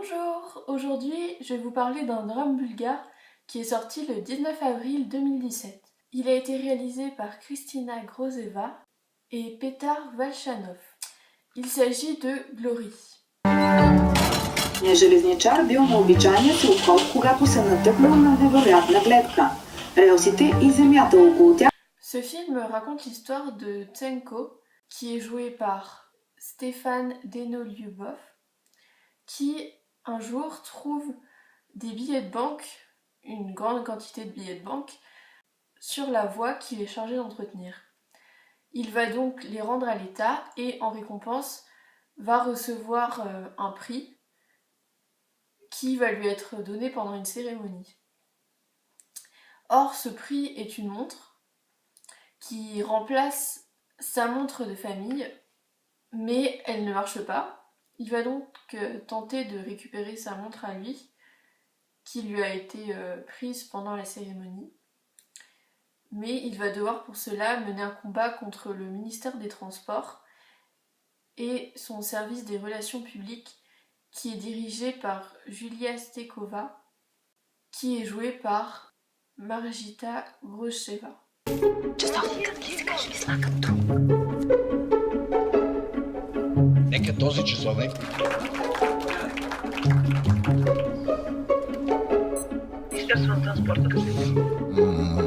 Bonjour, aujourd'hui je vais vous parler d'un drame bulgare qui est sorti le 19 avril 2017. Il a été réalisé par Kristina Grozeva et Petar Valchanov. Il s'agit de Glory. Железничар бил на обичайния си обход, когато се натъкнал на невероятна гледка. Релсите и земята около тях. Ce film raconte l'histoire de Tsenko, qui est joué par Stéphane Denoliubov, qui un jour trouve des billets de banque, une grande quantité de billets de banque, sur la voie qu'il est chargé d'entretenir. Il va donc les rendre à l'État et en récompense va recevoir un prix qui va lui être donné pendant une cérémonie. Or, ce prix est une montre qui remplace sa montre de famille, mais elle ne marche pas. Il va donc tenter de récupérer sa montre à lui, qui lui a été prise pendant la cérémonie. Mais il va devoir pour cela mener un combat contre le ministère des Transports et son service des relations publiques qui est dirigé par Julia Stekova, qui est jouée par Margita Grosheva. Нека този часовник Министерство на транспорта.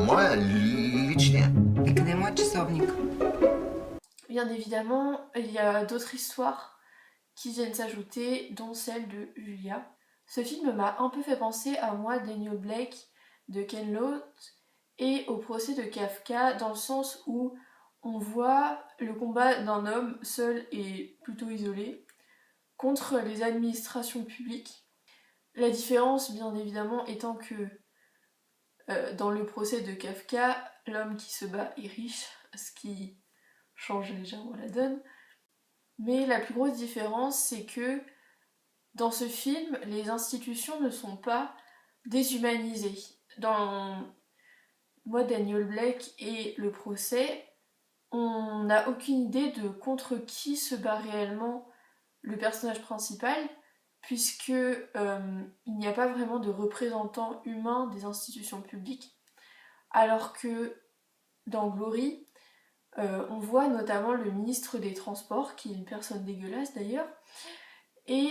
моя личния. И къде е моят часовник? Bien évidemment, il y a d'autres histoires qui viennent s'ajouter, dont celle de Julia. Ce film m'a un peu fait penser à moi, Daniel Blake de Ken Loach et au procès de Kafka, dans le sens où on voit le combat d'un homme seul et plutôt isolé contre les administrations publiques. La différence, bien évidemment, étant que dans le procès de Kafka, l'homme qui se bat est riche, ce qui change légèrement la donne. Mais la plus grosse différence, c'est que dans ce film, les institutions ne sont pas déshumanisées. Dans moi, Daniel Blake et le procès, on n'a aucune idée de contre qui se bat réellement le personnage principal, puisque il n'y a pas vraiment de représentant humain des institutions publiques, alors que dans Glory, on voit notamment le ministre des Transports, qui est une personne dégueulasse d'ailleurs, et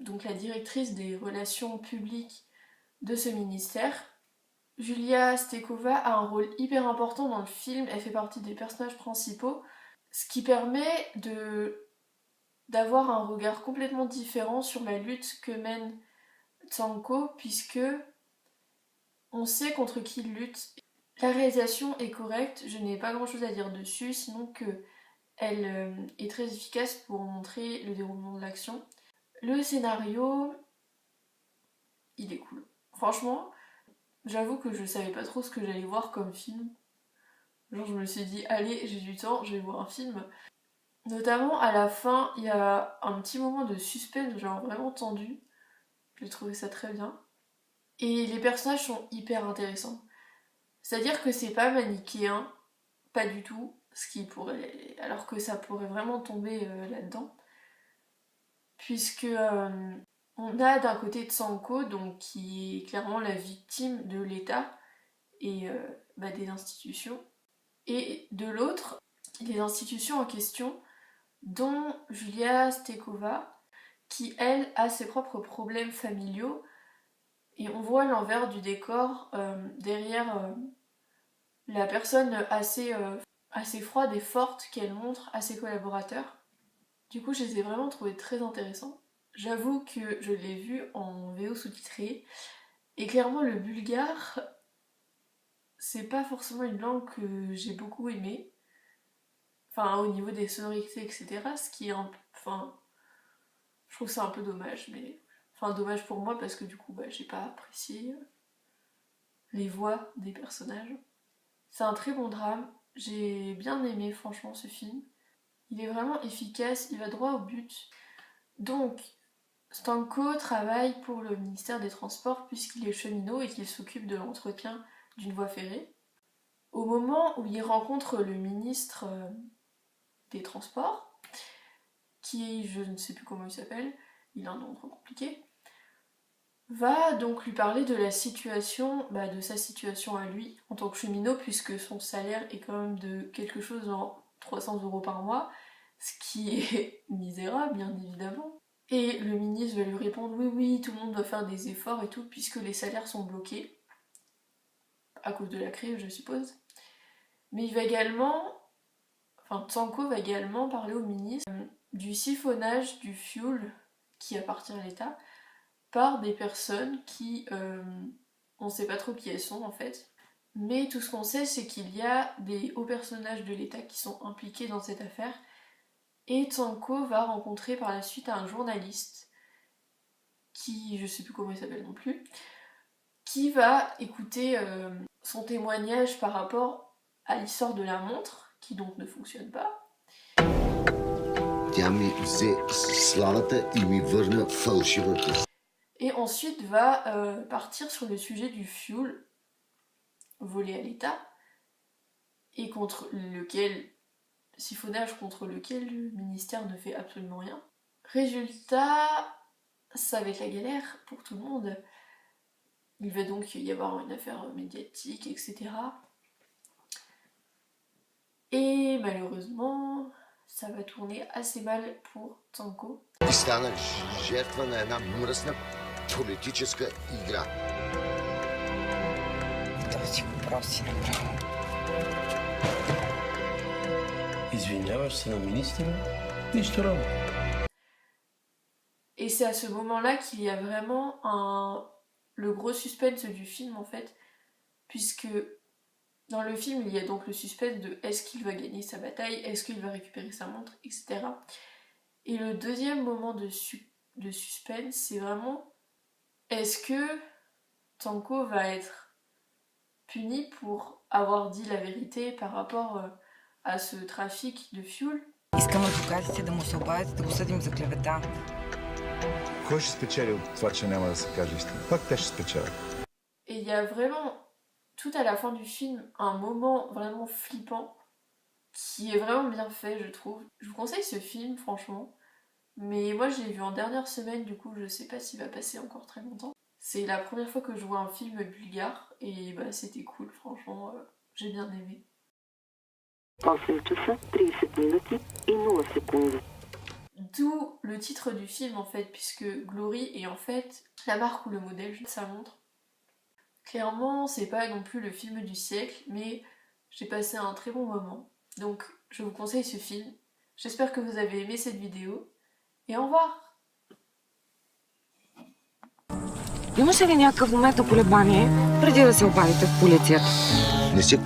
donc la directrice des relations publiques de ce ministère. Julia Stekova a un rôle hyper important dans le film, elle fait partie des personnages principaux, ce qui permet d'avoir un regard complètement différent sur la lutte que mène Tsanko, puisque on sait contre qui il lutte. La réalisation est correcte, je n'ai pas grand chose à dire dessus, sinon que elle est très efficace pour montrer le déroulement de l'action. Le scénario, il est cool. Franchement, j'avoue que je savais pas trop ce que j'allais voir comme film. Genre je me suis dit, allez, j'ai du temps, je vais voir un film. Notamment à la fin, il y a un petit moment de suspense, genre vraiment tendu. J'ai trouvé ça très bien. Et les personnages sont hyper intéressants. C'est-à-dire que c'est pas manichéen, pas du tout, ce qui pourrait, alors que ça pourrait vraiment tomber là-dedans. Puisque on a d'un côté Tsanko, donc qui est clairement la victime de l'État et des institutions. Et de l'autre, les institutions en question, dont Julia Stekova, qui elle a ses propres problèmes familiaux. Et on voit l'envers du décor derrière la personne assez froide et forte qu'elle montre à ses collaborateurs. Du coup, je les ai vraiment trouvés très intéressants. J'avoue que je l'ai vu en VO sous-titré. Et clairement, le bulgare, c'est pas forcément une langue que j'ai beaucoup aimée. Enfin, au niveau des sonorités, etc. Ce qui est je trouve ça un peu dommage, mais... Enfin, dommage pour moi parce que du coup, j'ai pas apprécié les voix des personnages. C'est un très bon drame. J'ai bien aimé, franchement, ce film. Il est vraiment efficace, il va droit au but. Donc, Stanko travaille pour le ministère des Transports puisqu'il est cheminot et qu'il s'occupe de l'entretien d'une voie ferrée. Au moment où il rencontre le ministre des Transports, qui, je ne sais plus comment il s'appelle, il a un nom trop compliqué, va donc lui parler de la situation, de sa situation à lui en tant que cheminot, puisque son salaire est quand même de quelque chose en 300 € par mois, ce qui est misérable bien évidemment. Et le ministre va lui répondre oui, tout le monde doit faire des efforts et tout, puisque les salaires sont bloqués, à cause de la crise je suppose. Mais il va également, Tsanko va également parler au ministre du siphonnage du fuel qui appartient à l'État par des personnes qui, on sait pas trop qui elles sont en fait, mais tout ce qu'on sait c'est qu'il y a des hauts personnages de l'État qui sont impliqués dans cette affaire, et Tsanko va rencontrer par la suite un journaliste qui, je sais plus comment il s'appelle non plus, qui va écouter son témoignage par rapport à l'histoire de la montre, qui donc ne fonctionne pas. Тя ми взе славата и ми върна фалшивата. Et ensuite va partir sur le sujet du fuel volé à l'État et siphonnage contre lequel le ministère ne fait absolument rien. Résultat, ça va être la galère pour tout le monde. Il va donc y avoir une affaire médiatique, etc. Et malheureusement, ça va tourner assez mal pour Tsanko. И станах жертва на една мръсна политическа игра. Този въпрос си направо. Извиняваш се на министъра? Нищо равно. Et c'est à ce moment-là qu'il y a vraiment le gros suspense du film en fait, puisque dans le film il y a donc le suspense de est-ce qu'il va gagner sa bataille, est-ce qu'il va récupérer sa montre, etc. Et le deuxième moment de suspense, c'est vraiment est-ce que Tsanko va être puni pour avoir dit la vérité par rapport à ce trafic de fuel. Искам адвокатите да му се обадят да го съдим за клевета. Кой ще спечели от това, че няма да се каже истина? Пак те ще спечелят. Et il y a vraiment, tout à la fin du film, un moment vraiment flippant qui est vraiment bien fait, je trouve. Je vous conseille ce film, franchement. Mais moi, je l'ai vu en dernière semaine, du coup, je sais pas s'il va passer encore très longtemps. C'est la première fois que je vois un film bulgare, et c'était cool, franchement, j'ai bien aimé. 8 часа 30 минути и 0 секунди. D'où le titre du film, en fait, puisque Glory est en fait la marque ou le modèle de sa montre. Clairement, c'est pas non plus le film du siècle, mais j'ai passé un très bon moment. Donc, je vous conseille ce film. J'espère que vous avez aimé cette vidéo. Et au revoir! Имаше ли някакъв момент на колебание, преди да се обадите в полицията? Не се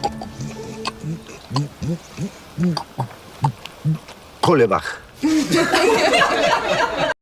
колебах.